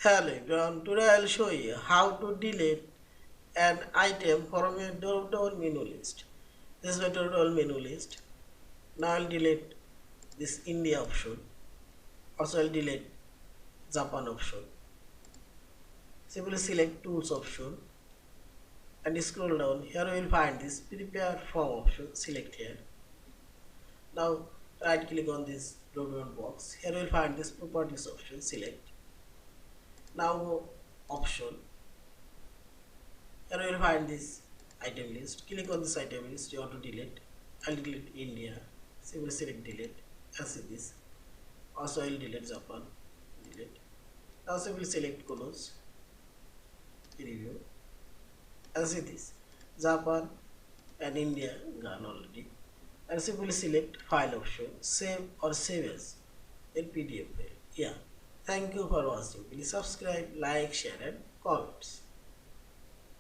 Hello everyone, today I'll show you how to delete an item from a drop-down menu list. This is my drop-down menu list. Now I'll delete this India option. Also I'll delete Japan option. Simply select Tools option and scroll down. Here you will find this Prepare Form option. Select here. Now right click on this drop-down box. Here you will find this Properties option. Select. Now go Option. Here you will find this item list. Click on this item list you want to delete. I'll delete India. Simply select delete and see this. Also I'll delete Japan. Delete. Now simply select close. Preview and see this. Japan and India gone already. And simply select file option. Save or save as in PDF file. Yeah. Thank you for watching. Please subscribe, like, share and comments.